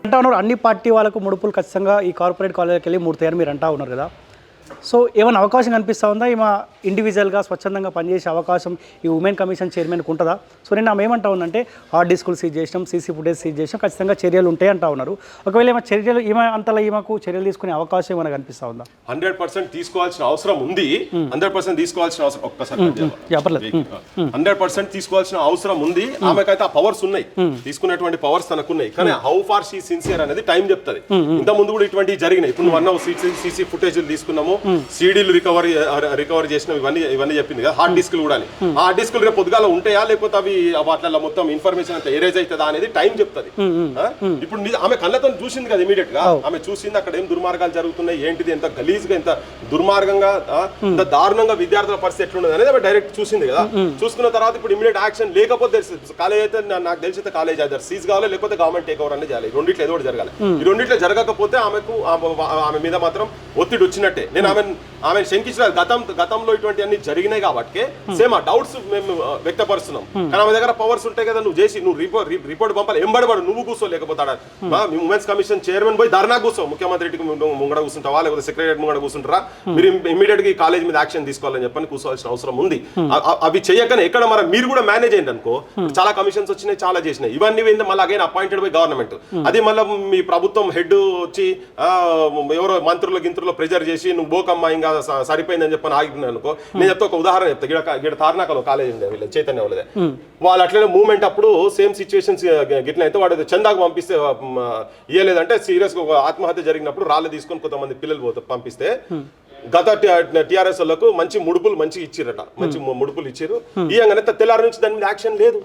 అంటా ఉన్నారు అన్ని పార్టీ వాళ్ళకు ముడుపులు ఖచ్చితంగా ఈ కార్పొరేట్ కాలేజీకి వెళ్ళి మూడతాయని మీరు అంటా ఉన్నారు కదా. సో ఏమైనా అవకాశం కనిపిస్తూ ఉందా ఈమె ఇండివిజువల్గా స్వచ్ఛందంగా పనిచేసే అవకాశం ఈ ఉమెన్ కమిషన్ చైర్మన్కి ఉంటుందా? సో నేను ఆమె ఏమంటా ఉందంటే హార్డ్ డిస్కులు సీజ్ చేసినాం, సీసీ ఫుటేజ్ సీజ్ చేసినాం, ఖచ్చితంగా చర్యలు ఉంటాయి అంటా ఉన్నారు. ఒకవేళ ఏమైనా చర్యలు అంతలో ఈమెకు చర్యలు తీసుకునే అవకాశం ఏమైనా కనిపిస్తూ ఉందా? 100% తీసుకోవాల్సిన అవసరం ఉంది. 100% తీసుకోవాల్సిన అవసరం ఒక్కసారి 100% తీసుకోవాల్సిన అవసరం ఉంది. ఆమెకైతే ఆ పవర్స్ ఉన్నాయి, తీసుకునేటువంటి పవర్స్ తనకున్నాయి. కానీ హౌ ఫార్ షీ సిన్సియర్ అనేది టైం చెప్తుంది. ఇంత ముందు కూడా ఇటువంటివి జరిగినాయి. ఇప్పుడు నువ్వు అన్నావు సీసీ ఫుటేజ్ తీసుకున్నాము, సీడీలు రికవరీ చేసిన ఇవన్నీ చెప్పింది కదా. హార్డ్ డిస్క్లు కూడా ఆ హార్డ్ డిస్క్లు రేపు పొద్దుగాల ఉంటాయా లేకపోతే అవి వాటిలో మొత్తం ఇన్ఫర్మేషన్ అంతా ఎరేజ్ అవుతుందా అనేది టైం చెప్తుంది. ఇప్పుడు ఆమె కళ్ళతో చూసింది కదా ఇమీడియట్ గా. ఆమె చూసింది అక్కడ ఏం దుర్మార్గాలు జరుగుతున్నాయి, ఏంటిది, ఎంత గలీజ్గా, ఎంత దుర్మార్గంగా, ఎంత దారుణంగా విద్యార్థుల పరిస్థితి ఎట్లున్నది అనేది ఆమె డైరెక్ట్ చూసింది కదా. చూసుకున్న తర్వాత ఇప్పుడు ఇమీడియట్ యాక్షన్ లేకపోతే తెలుస్తుంది. కాలేజ్ అయితే నాకు తెలిసి కాలేజ్ అయితే సీజ్ కావాలి, లేకపోతే గవర్నమెంట్ టేక్ ఓవర్ అనేది చేయాలి. రెండిట్లో ఏదో ఒకటి జరగాలి. ఈ రెండిట్లో జరగకపోతే ఆమె మీద మాత్రం ఒత్తిడి వచ్చినట్టే. నేను ఆమె శంకించిన గతంలో ఇటువంటి అన్ని జరిగినాయి కాబట్టి సేమ్ ఆ డౌట్స్ మేము వ్యక్తపరుస్తున్నాం. కానీ ఆమె దగ్గర పవర్స్ ఉంటాయి కదా. నువ్వు చేసి నువ్వు రిపోర్ట్ పంపాలి, ఎంబడబడు, నువ్వు కూర్చోలేకపోతాడా? ఉమెన్స్ కమిషన్ చైర్మన్ పోయి ధర్నా కూర్చో, ముఖ్యమంత్రికి ముంగడ కూర్చుంటావా లేకపోతే సెక్రటరీ ముంగడ కూర్చుంటారా, మీరు ఇమీడియట్ గా ఈ కాలేజ్ మీద యాక్షన్ తీసుకోవాలని చెప్పని కూర్చోవాల్సిన అవసరం ఉంది. అవి చేయకనే ఎక్కడ మరి మీరు కూడా మేనేజ్ అయ్యింది అనుకో. చాలా కమిషన్స్ వచ్చినాయి, చాలా చేసినాయి. ఇవన్నీ మళ్ళీ అగైన్ అపాయింటెడ్ బై గవర్నమెంట్. అది మళ్ళీ మీ ప్రభుత్వం హెడ్ వచ్చి ఎవరో మంత్రుల ప్రెజర్ చేసి నువ్వు బోకమ్మా ఇంకా సరిపోయిందని చెప్పని ఆగిపోయినా అనుకో. నేను చెప్తా, ఒక ఉదాహరణ చెప్తా. ఇక్కడ తార్నాకలో కాలేజ్ ఉండే వీళ్ళ చైతన్య వాళ్ళదే. వాళ్ళు అట్లనే మూవ్మెంట్ అప్పుడు సేమ్ సిచ్యువేషన్స్ గిట్ల అయితే వాడు చందాకు పంపిస్తే ఇయ్యలేదంటే సీరియస్ గా ఆత్మహత్య జరిగినప్పుడు రాళ్ళు తీసుకొని కొంతమంది పిల్లలు పంపిస్తే గత టిఆర్ఎస్ వాళ్ళకు మంచి ఇచ్చిరట, మంచి ముడుపులు ఇచ్చారు. ఇయ్యంగానే తెల్లారి నుంచి దాని మీద యాక్షన్ లేదు,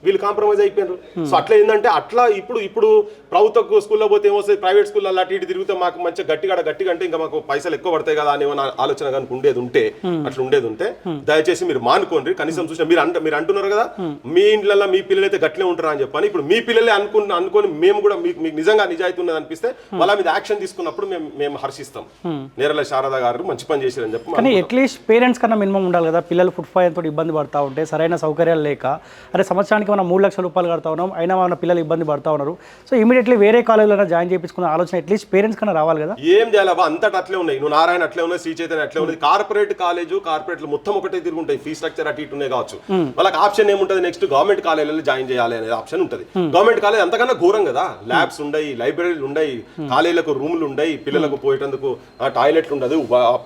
వీళ్ళు కాంప్రమైజ్ అయిపోయారు. సో అట్లా ఏంటంటే అట్లా ఇప్పుడు ప్రభుత్వ స్కూల్లో పోతే ఏమొస్తుంది, ప్రైవేట్ స్కూల్లో అలా ఇటు తిరిగితే మాకు మంచిగా గట్టిగా అంటే ఇంకా మాకు పైసలు ఎక్కువ పడతాయి కదా అని ఆలోచన కనుక ఉండేది ఉంటే దయచేసి మీరు మానుకోండి. కనీసం చూసిన మీరు అంటున్నారు కదా మీ ఇంట్లో మీ పిల్లలు అయితే గట్లే ఉంటారా అని చెప్పని, ఇప్పుడు మీ పిల్లలే అనుకొని మేము కూడా మీకు నిజంగా నిజాయితీ ఉన్నది అనిపిస్తే వాళ్ళ మీద యాక్షన్ తీసుకున్నప్పుడు మేము హర్షిస్తాం. నేరల శారద గారు మంచి పని చేశారని చెప్పి. కానీ అట్లీస్ట్ పేరెంట్స్ కన్నా మినిమం ఉండాలి కదా. పిల్లలు ఫుడ్ పాయిజన్తో ఇబ్బంది పడతా ఉంటే సరైన సౌకర్యాలు లేక, అరే సంవత్సరానికి మనం 3 లక్షల రూపాయలు కడతా ఉన్నాం, అయినా మన పిల్లలు ఇబ్బంది పడతా ఉన్నారు. సో ఇమీడియట్లీ వేరే కాలేజీలో జాయిన్ చేయించుకున్న ఆలోచన అట్లీస్ట్ పేరెంట్స్ కన్నా రావాలి కదా. ఏం చేయాలి అంతటా అట్లే ఉన్నాయి. నువ్వు నారాయణ అట్లే ఉన్నాయి, శ్రీ చైతన్య అట్లే ఉంది. కార్పొరేట్ మొత్తం ఒకటే తిరుగుంటాయి. ఫీ స్ట్రక్చర్ అటు ఇటు ఉన్నాయి కావచ్చు. వాళ్ళకి ఆప్షన్ ఏముంటుంది, నెక్స్ట్ గవర్నమెంట్ కాలేజీలో జాయిన్ చేయాలి అనేది ఆప్షన్ ఉంటుంది. గవర్నమెంట్ కాలేజ్ అంతకన్నా ఘోరం కదా. ల్యాబ్స్ ఉండయి, లైబ్రరీలు ఉండయి, కాలేజీలకు రూములు ఉండయి, పిల్లలకు పోయేటందుకు టాయిలెట్లు ఉండదు,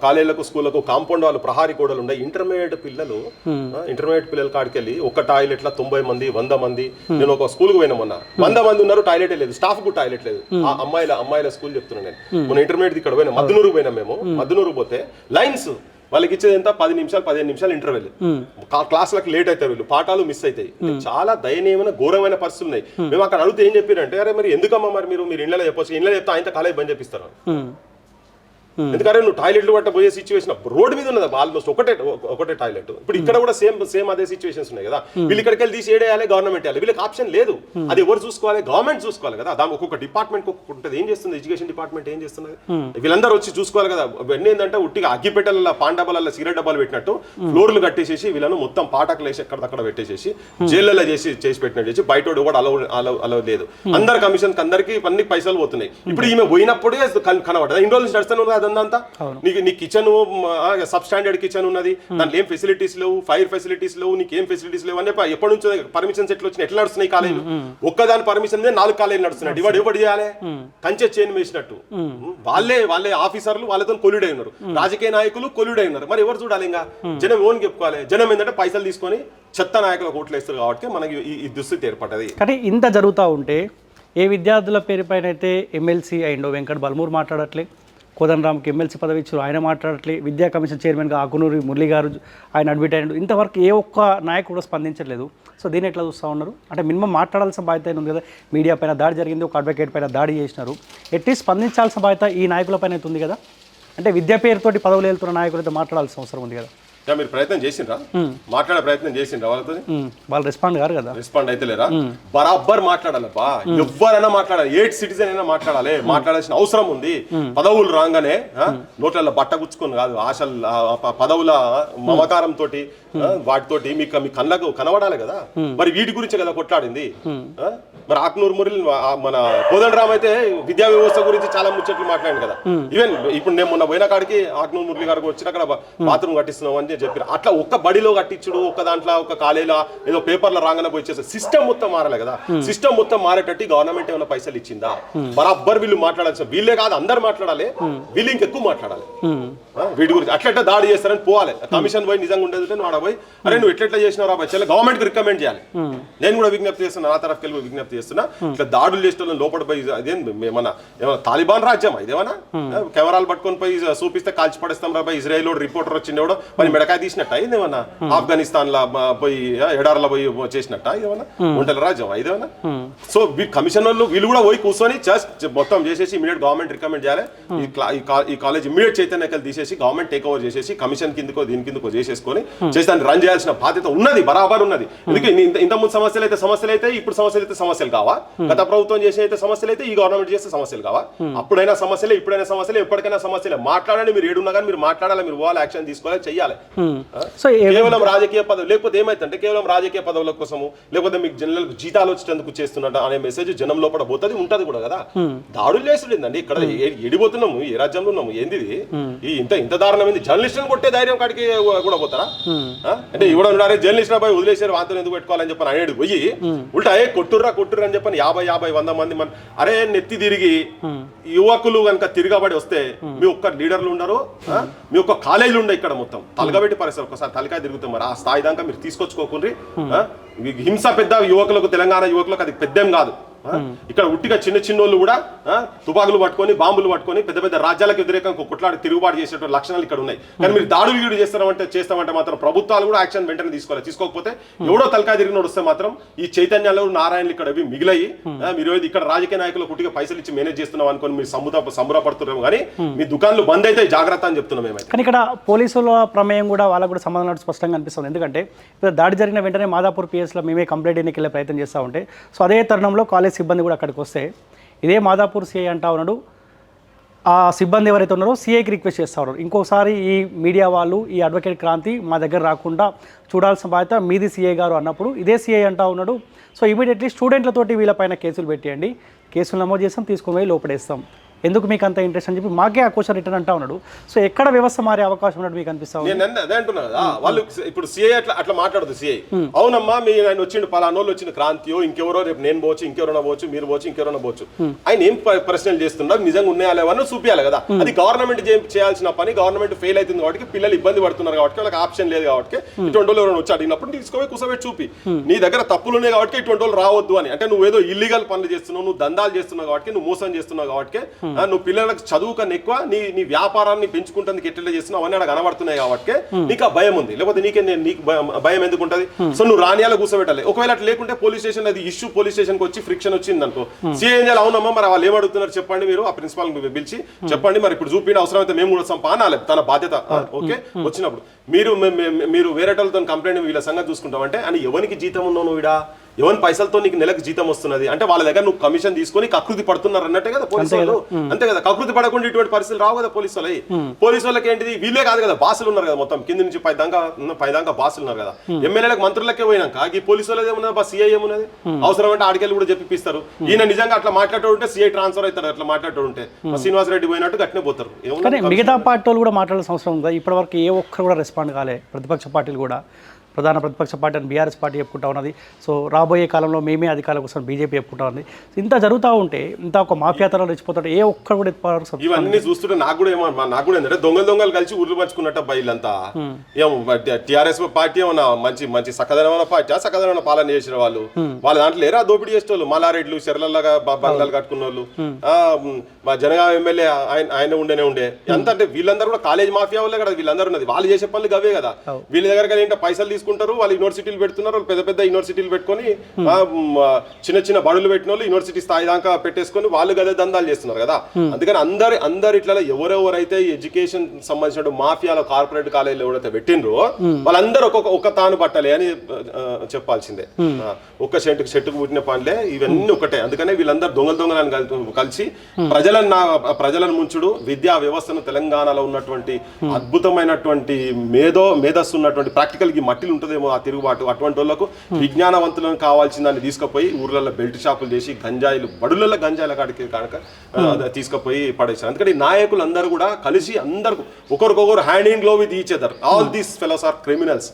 కాలేజీలకు స్కూళ్ళకు కాంపౌండ్ వాళ్ళు ప్రహారీ గోడలు ఉన్నాయి. ఇంటర్మీడియట్ పిల్లల కాడికి వెళ్ళి ఒక టాయిలెట్ లో 90 మంది 100 మంది. నేను ఒక స్కూల్ కు పోయినా మొన్న, 100 మంది ఉన్నారు, టాయిలెట్ లేదు, స్టాఫ్ కు టాయిలెట్ లేదు. అమ్మాయిల స్కూల్ చెప్తున్నాను నేను. మన ఇంటర్మీడియట్ ఇక్కడ పోయినా, మద్దునూరు పోయినా మేము. మద్దునూరు పోతే లైన్స్ వాళ్ళకి ఇచ్చేది ఎంత, 10 నిమిషాలు ఇంటర్వెల్. క్లాసులకు లేట్ అవుతాయి, వీళ్ళు పాఠాలు మిస్ అవుతాయి. చాలా దయనీయమైన ఘోరమైన పరిస్థితులు ఉన్నాయి. మేము అక్కడ అడిగితే ఏం చెప్పారంటే, అరే మరి ఎందుకమ్మా మరి మీరు ఇళ్ళలో చెప్పొచ్చు, ఇళ్ళలో చెప్తే ఆయన కాలేజ్ బంద్ చేపిస్తారు. ఎందుకంటే నువ్వు టాయిలెట్లు పట్ట పోయే సిచ్యువేషన్ రోడ్ మీద ఉన్నది ఆల్మోస్ట్ ఒకటే టాయిలెట్. ఇప్పుడు ఇక్కడ కూడా సేమ్ అదే సిచ్యువేషన్స్ ఉన్నాయి కదా. వీళ్ళు ఇక్కడికి వెళ్ళి తీసి ఏడేయాలి, గవర్నమెంట్ వేయాలి, వీళ్ళకి ఆప్షన్ లేదు. అది ఎవరు చూసుకోవాలి, గవర్నమెంట్ చూసుకోవాలి కదా. దాని ఒక్కొక్క డిపార్ట్మెంట్ ఉంటుంది. ఏం చేస్తుంది ఎడ్యుకేషన్ డిపార్ట్మెంట్, ఏం చేస్తున్నది, వీళ్ళందరూ వచ్చి చూసుకోవాలి కదా. ఇవన్నీ ఏంటంటే ఉట్టిగా అగ్గిపెట్టల పాండబల సిగరెట్ డబ్బాలు పెట్టినట్టు ఫ్లోర్లు కట్టేసేసి వీళ్ళను మొత్తం పాటకులు వేసి ఎక్కడక్కడ పెట్టేసేసి జైల్లో చేసి పెట్టినట్టు చేసి బయట కూడా అలవ్ లేదు. అందరు కమిషన్ అందరికి అన్ని పైసలు పోతున్నాయి. ఇప్పుడు ఈమె పోయినప్పుడే కనబడదు. ఇన్ని రోజులు నడుస్తాను కదా అదంతా. నీ కిచెన్ సబ్ స్టాండర్డ్ కిచెన్ ఉన్నది, దాంట్లో ఏం ఫెసిలిటీస్ లేవు, ఫైర్ ఫెసిలిటీస్ లేవు, నీకు ఏం ఫెసిలిటీస్ లేవు అని ఎప్పటి నుంచో పర్మిషన్స్ ఎట్లా వచ్చినాయి, ఎట్లా నడుస్తున్నాయి కాలేజీలు. ఒక్కదాని పర్మిషన్ మీద 4 కాలేజీలు నడుస్తున్నాయి. ఎవడు చేయాలి, కంచె చైన్ వేసినట్టు. వాళ్ళే ఆఫీసర్లు వాళ్ళతో కొల్యూడ్ అయి ఉన్నారు, రాజకీయ నాయకులు కొల్యూడ్ అయి ఉన్నారు. మరి ఎవరు చూడాలి, ఇంకా జనం ఓన్ చెప్పుకోవాలి. జనం ఏంటంటే పైసలు తీసుకొని చెత్త నాయకులకు ఓట్లు వేస్తారు కాబట్టి మనకి ఈ దుస్థితి ఏర్పడ్డది. కానీ ఇంత జరుగుతూ ఉంటే ఏ విద్యార్థుల పేరు పైన అయితే ఎమ్మెల్సీ అయిండో వెంకట్ బల్మూర్ మాట్లాడట్లే, కోదండరామ్కి ఎమ్మెల్సీ పదవి ఇచ్చారు, ఆయన మాట్లాడట్లే, విద్యా కమిషన్ చైర్మన్గా ఆకునూరి మురళి గారు ఆయన అడ్మిట్ అయ్యాడు. ఇంతవరకు ఏ ఒక్క నాయకుడు కూడా స్పందించలేదు. సో దీన్ని ఎట్లా చూస్తూ ఉన్నారు అంటే మినిమం మాట్లాడాల్సిన బాధ్యత ఉంది కదా. మీడియా పైన దాడి జరిగింది, ఒక అడ్వకేట్ పైన దాడి చేసినారు, ఎట్లీస్ట్ స్పందించాల్సిన బాధ్యత ఈ నాయకుల పైన ఉంది కదా. అంటే విద్యా పేరుతోటి పదవులు వెళ్తున్న నాయకులతో మాట్లాడాల్సిన అవసరం ఉంది కదా. మీరు ప్రయత్నం చేసిండ్రా, మాట్లాడే ప్రయత్నం చేసిండ్రా వాళ్ళతో? వాళ్ళు రెస్పాండ్ కారు కదా. రెస్పాండ్ అయితే లేరా? బరాబర్ మాట్లాడాలప్పా, ఎవరైనా మాట్లాడాలి, 8 సిటిజన్ అయినా మాట్లాడాలి, మాట్లాడాల్సిన అవసరం ఉంది. పదవులు రాగానే నోట్లలో బట్ట గుచ్చుకొని కాదు, ఆశలు పదవుల మమకారం తోటి వాటితోటి మీకు మీ కళ్ళకు కనబడాలి కదా. మరి వీటి గురించి కదా కొట్లాడింది. మరి ఆకునూరు మురళి మన కోదండరామ్ అయితే విద్యా వ్యవస్థ గురించి చాలా ముచ్చట్లు మాట్లాడింది కదా. ఈవెన్ ఇప్పుడు నేను మొన్న పోయిన కాడికి ఆకునూరు మురళి గారికి వచ్చిన అక్కడ బాత్రూమ్ కట్టిస్తున్నాం అని చెప్పారు. అట్లా ఒక్క బడిలో కట్టించుడు, ఒక్క దాంట్లో ఒక కాలేజీలో ఏదో పేపర్లో రాగానే పోయి చేస్తారు. సిస్టమ్ మొత్తం మారాలి కదా. సిస్టమ్ మొత్తం మారేటట్టు గవర్నమెంట్ ఏమైనా పైసలు ఇచ్చిందా? బరాబర్ వీళ్ళు మాట్లాడాల్సిన, వీళ్ళే కాదు అందరు మాట్లాడాలి, వీళ్ళు ఇంకెక్కువ మాట్లాడాలి వీటి గురించి. అట్లా దాడి చేస్తారని పోవాలి. కమిషన్ పోయి నిజంగా ఉండేది నువ్వు పోయి, అరే నువ్వు ఎట్లా చేసినావు రా బచ్చాలి, గవర్నమెంట్ కి రికమెండ్ చేయాలి. నేను కూడా విజ్ఞప్తి చేస్తున్నా, నా తరఫుకి వెళ్ళి విజ్ఞప్తి చేస్తున్నా. ఇట్లా దాడులు చేసిన లోపల పోయి అదేం ఏమన్నా తాలిబాన్ రాజ్యం ఇదేమన్నా? కెమెరాలు పట్టుకొని పోయి చూపిస్తే కాల్చి పడేస్తాం రా పోయి. ఇజ్రాయల్ రిపోర్టర్ వచ్చిండేవాడు మరి మెడకాయ తీసినట్ట ఇదేమన్నా? ఆఫ్ఘనిస్తాన్ లో పోయి ఎడార్లో పోయి చేసినట్ట ఇదేమన్నా? ఒంటల రాజ్యం ఇదేమన్నా? సో కమిషన్ వాళ్ళు వీళ్ళు కూడా పోయి కూర్చొని జస్ట్ మొత్తం చేసేసి ఇమీడియట్ గవర్నమెంట్ రికమెండ్ చేయాలి. ఈ కాలేజ్ ఇమీడియట్ చైతన్యకలు తీసేసి గవర్నమెంట్ టేక్ ఓవర్ చేసేసి కమిషన్ కిందకో దీని కిందకో చేసేసుకొని చేసి దాన్ని రన్ చేయాల్సిన బాధ్యత ఉన్నది, బరాబర్ ఉన్నది. ఎందుకంటే ఇంతకుముందు సమస్యలు అయితే ఇప్పుడు సమస్యలు అయితే సమస్యలు కావా? గత ప్రభుత్వం చేసే అయితే సమస్యలు అయితే ఈ గవర్నమెంట్ చేస్తే సమస్యలు కావా? అప్పుడైనా సమస్యలే, ఇప్పుడైనా సమస్యలే, ఎప్పటికైనా సమస్యలే. మాట్లాడండి, మీరు ఏడున్నా కానీ మీరు మాట్లాడాలి, మీరు పోవాలి, యాక్షన్ తీసుకోవాలి, చెయ్యాలి. కేవలం రాజకీయ పదవి లేకపోతే ఏమైతుందంటే కేవలం రాజకీయ పదవుల కోసము లేకపోతే మీకు జనాలకు జీతాలు వచ్చేందుకు చేస్తున్నట్టు అనే మెసేజ్ జనం లోపల పోతుంది, ఉంటది కూడా కదా. దాడులు చేస్తుండేందండి ఇక్కడ ఎడిపోతున్నాము, ఏ రాజ్యంలో ఉన్నాము, ఏంది ఇంత దారుణమైంది. జర్నలిస్టులను కొట్టే ధైర్యం కాడికి కూడా పోతారా? అంటే ఇవ్వడం జర్నలిస్ట్ పోయి వదిలేసారు, వాంతో ఎందుకు పెట్టుకోవాలని చెప్పని అనేది పోయి ఉల్టా కొట్టుర్రా అని చెప్పని 50-100 మంది అరే నెత్తి తిరిగి యువకులు కనుక తిరగబడి వస్తే మీ ఒక్క లీడర్లు ఉండరు, మీ ఒక్క కాలేజీలు ఉండే ఇక్కడ మొత్తం తలగబెట్టి పరిస్థితి. ఒకసారి తలకాయ తిరుగుతాం మరి ఆ స్థాయి దాకా మీరు తీసుకొచ్చుకోకుండ్రి. హింస పెద్ద యువకులకు, తెలంగాణ యువకులకు అది పెద్దేం కాదు. ఇక్కడ ఉట్టిగా చిన్నోళ్ళు కూడా తుపాకులు పట్టుకొని బాంబులు పట్టుకొని పెద్ద పెద్ద రాజ్యాలకు వ్యతిరేకంగా కొట్లాడి తిరుగుబాటు చేసేటువంటి లక్షణాలు ఇక్కడ ఉన్నాయి. కానీ మీరు దాడులు చేస్తామంటే మాత్రం ప్రభుత్వాలు కూడా యాక్షన్ వెంటనే తీసుకోవాలి. తీసుకోకపోతే ఎవడో తలకాయ తిరిగి వస్తే మాత్రం ఈ చైతన్యాలు నారాయణలు ఇక్కడ మిగిలాయి. మీరు ఇక్కడ రాజకీయ నాయకులు కుట్టిగా పైసలు ఇచ్చి మేనేజ్ చేస్తున్నాం అనుకోని మీరు సంబరపడుతున్నాం, కానీ మీ దుకాణాలు బంద్ అయితే జాగ్రత్త అని చెప్తున్నాం మేమైతే. కానీ ఇక్కడ పోలీసుల ప్రమేయం కూడా వాళ్ళకు కూడా సంబంధం స్పష్టంగా అనిపిస్తుంది. ఎందుకంటే దాడి జరిగిన వెంటనే మాదాపూర్ పిఎస్లో మేమే కంప్లైంట్ ఎన్నికలే ప్రయత్నం చేస్తూ ఉంటే, సో అదే తరుణంలో కాలేజ్ సిబ్బంది కూడా అక్కడికి వస్తే ఇదే మాదాపూర్ సిఐ అంటా ఉన్నాడు, ఆ సిబ్బంది ఎవరైతే ఉన్నారో సిఐకి రిక్వెస్ట్ చేస్తూ ఉన్నారు, ఇంకోసారి ఈ మీడియా వాళ్ళు ఈ అడ్వకేట్ క్రాంతి మా దగ్గర రాకుండా చూడాల్సిన బాధ్యత మీది సిఐ గారు అన్నప్పుడు ఇదే సిఐ అంటా ఉన్నాడు, సో ఇమీడియట్లీ స్టూడెంట్లతోటి వీళ్ళపైన కేసులు పెట్టేయండి, కేసులు నమోదు చేస్తాం, తీసుకొని పోయి లోపడేస్తాం, ఎందుకు మీకు అంత ఇంట్రెస్ట్ అని చెప్పి మాకే ఆ క్వశ్చన్ రిటర్న్ అంటా ఉన్నాడు. సో ఎక్కడ వ్యవస్థ మారే అవకాశం ఉన్నట్టు మీకు అనిపిస్తా ఉంది? నేను అదే అంటున్నా కదా, వాళ్ళు ఇప్పుడు సిఐ అట్లా మాట్లాడదు. సిఐ అవునమ్మా మీ ఆయన వచ్చిండు, పలానోళ్ళు వచ్చిన క్రాంతియో ఇంకెవరో, రేపు నేను పోవచ్చు, ఇంకెవరైనా పోవచ్చు, మీరు పోవచ్చు, ఇంకెవరైనా పోవచ్చు, ఆయన ఏం ప్రశ్నలు చేస్తున్నారు, నిజంగా ఉన్నాయా లేవని చూపించాలి కదా. అది గవర్నమెంట్ చేయాల్సిన పని. గవర్నమెంట్ ఫెయిల్ అవుతుంది కాబట్టి, పిల్లలు ఇబ్బంది పడుతున్నారు కాబట్టి, వాళ్ళకి ఆప్షన్ లేదు కాబట్టి, ఇటువంటి వాళ్ళు ఎవరైనా వచ్చి అడిగినప్పుడు తీసుకుపోయి కూర్చోబెట్టి చూపి నీ దగ్గర తప్పులు ఉన్నాయి కాబట్టి ఇటువంటి వాళ్ళు రావద్దు అని. అంటే నువ్వు ఏదో ఇల్లీగల్ పనులు చేస్తున్నావు, నువ్వు దందాలు చేస్తున్నావు కాబట్టి, నువ్వు మోసం చేస్తున్నావు కాబట్టి, నువ్వు పిల్లలకు చదువు కన్నా ఎక్కువ నీ వ్యాపారాన్ని పెంచుకుంటుంది ఎట్లా చేస్తున్నావు అవన్నీ అక్కడ కనబడుతున్నాయి కాబట్టి నీకు ఆ భయం ఉంది. లేకపోతే నీకు భయం ఎందుకు ఉంటుంది? సో నువ్వు రానియాల కూర్చోబెట్టాలి. ఒకవేళ అట్లా లేకుంటే పోలీస్ స్టేషన్ అది ఇష్యూ, పోలీస్ స్టేషన్కి వచ్చి ఫ్రిక్షన్ వచ్చింది అనుకో, సీఏ ఏం చేయాలి? అవునమ్మా మరి వాళ్ళు ఏమడుగుతున్నారు చెప్పండి, మీరు ఆ ప్రిన్సిపాల్ పిలిచి చెప్పండి, మరి ఇప్పుడు చూపిన అవసరం అయితే మేము కూడా వస్తాం పానాలి, తన బాధ్యత. ఓకే, వచ్చినప్పుడు మీరు వేరే వాళ్ళతో కంప్లైంట్ వీళ్ళ సంగతి చూసుకుంటామంటే అని ఎవరికి జీతం ఉన్నావు నువ్వు, ఎవరి పైసలతో నీకు నెలకు జీతం వస్తున్నది అంటే వాళ్ళ దగ్గర నువ్వు కమిషన్ తీసుకొని కకృతి పడుతున్నారు అన్నట్టే కదా పోలీసు వాళ్ళు. అంతే కదా, కకృతి పడకుండా ఇటువంటి పరిస్థితులు రావు కదా పోలీసు వాళ్ళకి. పోలీసు వాళ్ళకి ఏంటిది, వీళ్ళే కాదు కదా, బాసులు ఉన్నారు కదా, మొత్తం కింద నుంచి పైదాకా బాసులు ఉన్నారు కదా. ఎమ్మెల్యేలకు మంత్రులకే పోయినాక ఈ పోలీసు వాళ్ళది ఏమున్నది, సిఐ ఏమున్నది, అవసరం అంటే ఆడికెళ్ళి కూడా చెప్పిస్తారు. ఈయన నిజంగా అట్లా మాట్లాడుతూ ఉంటే సిఐ ట్రాన్స్ఫర్ అవుతారు, అట్లా మాట్లాడుతూ ఉంటే శ్రీనివాస్ రెడ్డి పోయినట్టు గట్టినే పోతారు. మిగతా పార్టీ వాళ్ళు కూడా మాట్లాడాల్సిన అవసరం ఉందా? ఇప్పటి వరకు ఏ ఒక్కరు కూడా రెస్పాండ్ కాలే, ప్రతిపక్ష పార్టీలు కూడా. ప్రధాన ప్రతిపక్ష పార్టీ అని బీఆర్ఎస్ పార్టీ చెప్పుకుంటా ఉన్నది. సో రాబోయే కాలంలో మేమే అధికారుల కోసం బీజేపీ చెప్పుకుంటా ఉంది. ఇంత జరుగుతూ ఉంటే, ఇంత ఒక మాఫియాతనాలు రెచ్చిపోతుంటే ఏ ఒక్కరు కూడా ఇవన్నీ చూస్తుంటే నాకు కూడా ఏంటంటే దొంగలు కలిసి ఊర్లు పంచుకున్నట్టు బయలంతా ఏమో టీఆర్ఎస్ పార్టీ ఏమన్నా మంచి సకదనమైన పార్టీ, సకదనమైన పాలన చేసిన వాళ్ళు, వాళ్ళ దాంట్లో లేరా దోపిడీ చేసే వాళ్ళు, మల్లారెడ్లు చెర్లలాగా బంగ్లాలు కట్టుకున్న వాళ్ళు, మా జనగాం ఎమ్మెల్యే ఆయన ఉండే ఎంత అంటే వీళ్ళందరూ కూడా కాలేజ్ మాఫియా వాళ్ళే కదా వీళ్ళందరూ ఉన్నది. వాళ్ళు చేసే పనులు అవే కదా. వీళ్ళ దగ్గర ఏంటో పైసలు తీసుకుని తీసుకుంటారు, వాళ్ళు యూనివర్సిటీలు పెడుతున్నారు, వాళ్ళు పెద్ద పెద్ద యూనివర్సిటీలు పెట్టుకొని చిన్న చిన్న బడులు పెట్టిన వాళ్ళు యూనివర్సిటీ స్థాయి దాకా పెట్టేసుకొని వాళ్ళు గదే దందాలు చేస్తున్నారు కదా. అందుకని అందరు ఇట్లా ఎవరెవరైతే ఎడ్యుకేషన్ సంబంధించిన మాఫియాలో కార్పొరేట్ కాలేజీలు ఎవరైతే పెట్టినరో వాళ్ళందరూ ఒక తాను పట్టాలి అని చెప్పాల్సిందే. ఒక్క చెట్టుకు పుట్టిన పండ్లే ఇవన్నీ ఒకటే. అందుకనే వీళ్ళందరూ దొంగలను కలిసి ప్రజలను ముంచుడు, విద్యా వ్యవస్థను తెలంగాణలో ఉన్నటువంటి అద్భుతమైనటువంటి మేధస్సు ఉన్నటువంటి ప్రాక్టికల్ కి మట్టిలు ఉంటుందేమో ఆ తిరుగుబాటు, అటువంటి వాళ్ళకు విజ్ఞానవంతులను కావాల్సిన దాన్ని తీసుకుపోయి ఊర్లలో బెల్ట్ షాపులు చేసి గంజాయిలు బడులలో గంజాయిల కాడికి కనుక తీసుకుపోయి పడేసారు. అందుకని నాయకులు అందరూ కూడా కలిసి అందరు ఒకరికొకరు hand in glove with each other. All these fellows are criminals.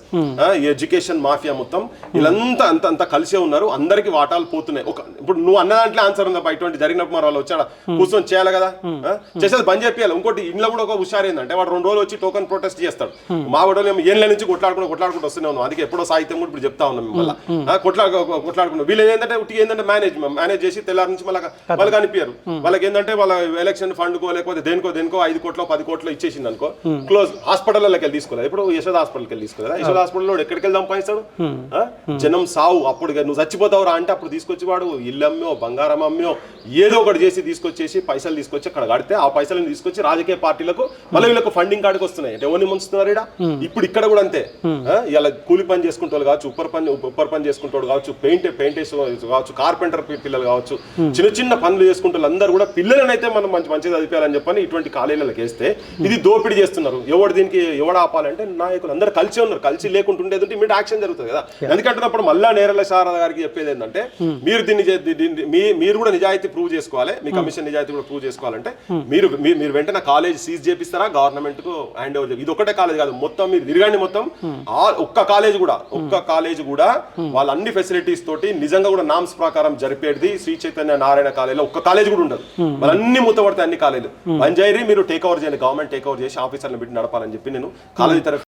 Education mafia మొత్తం వీళ్ళంతా అంత కలిసే ఉన్నారు. అందరికి వాటాలు పోతున్నాయి. ఇప్పుడు నువ్వు అన్న దాంట్లో ఆన్సర్ ఉందా? ఇటువంటి జరిగినప్పుడు మరి వాళ్ళు వచ్చాడా కూర్చొని చేయాలి కదా, చేసేది బంద్ చేయాలి. ఇంకోటి ఇంట్లో కూడా ఒక హుషారు ఏంటంటే వాడు 2 రోజులు వచ్చి టోకన్ ప్రొటెస్ట్ చేస్తాడు. మా వాడు ఏళ్ళ నుంచి కొట్లాడుకుంటూ వస్తూనే ఉన్నాం. అందుకే ఎప్పుడో సాహిత్యం కూడా ఇప్పుడు చెప్తా ఉన్నాం మిమ్మల్ని కొట్లాడుకుంటాం. వీళ్ళు ఏంటంటే మేనేజ్ చేసి తెల్లారి నుంచి మళ్ళీ కనిపించారు. వాళ్ళకి ఏంటంటే వాళ్ళ ఎలక్షన్ ఫండ్ కో లేకపోతే దేనికో 5 కోట్లు 10 కోట్లు ఇచ్చేసింది అనుకో, క్లోజ్. హాస్పిటల్లోకి వెళ్ళి తీసుకోలేదు. ఇప్పుడు యశోద హాస్పిటల్కి వెళ్ళి తీసుకోలేదా? యశోద హాస్పిటల్లో ఎక్కడికి వెళ్దాం పనిస్తాడు? జనం సావు. అప్పుడు నువ్వు చచ్చిపోతావురా అంటే అప్పుడు తీసుకొచ్చి వాడు ఇల్లు అమ్మో బంగారం అమ్మో ఏదో ఒకటి చేసి తీసుకొచ్చేసి పైసలు తీసుకొచ్చి అక్కడ కడితే ఆ పైసలను తీసుకొచ్చి రాజకీయ పార్టీలకు మళ్ళీ వీళ్ళకు ఫండింగ్ కాడికి వస్తున్నాయి. అంటే ఎవరిని ముంచుతున్నారు ఇప్పుడు ఇక్కడ కూడా అంతే. ఇలా కూలి పని చేసుకుంటూ కావచ్చు, ఉప్పర్ పని చేసుకుంటాడు కావచ్చు, పెయింట్ కావచ్చు, కార్పెంటర్ పిల్లలు కావచ్చు, చిన్న పనులు చేసుకుంటూ అందరూ కూడా పిల్లలనైతే మనం మంచిగా చదివించాలని చెప్పని ఇటువంటి కాలేజీలకు వేస్తే ఇది దోపిడీ చేస్తున్నారు. ఎవడు ఆపాలంటే నాయకులు అందరూ కలిసి ఉన్నారు. కలిసి లేకుంటుండేది ఇమీడియట్ యాక్షన్ జరుగుతుంది కదా. ఎందుకంటున్నప్పుడు మళ్ళా నేరల శారద గారికి చెప్పేది ఏంటంటే మీరు కూడా నిజాయితీ ప్రూవ్ చేసుకోవాలి, మీ కమిషన్ నిజాయితీ కూడా ప్రూవ్ చేసుకోవాలంటే మీరు వెంటనే కాలేజ్ సీజ్ చేపిస్తారా, గవర్నమెంట్ కు హ్యాండ్ ఓవర్. ఇది ఒకటే కాలేజ్ కాదు, మొత్తం మీరు తిరగండి. మొత్తం ఒక్క కాలేజ్ కూడా వాళ్ళ అన్ని ఫెసిలిటీస్ తోటి నిజంగా కూడా నామ్స్ ప్రకారం జరిపేది శ్రీ చైతన్య నారాయణ కాలేజీలో ఒక్క కాలేజ్ కూడా ఉండదు. వాళ్ళన్ని మూతపడతాయి అన్ని కాలేజీలు. బంజాయిరీ మీరు టేక్ ఓవర్ చేయండి, గవర్నమెంట్ టేక్ ఓవర్ చేసి ఆఫీసర్లను పెట్టి నడపాలని చెప్పి నేను కాలేజీ తరఫు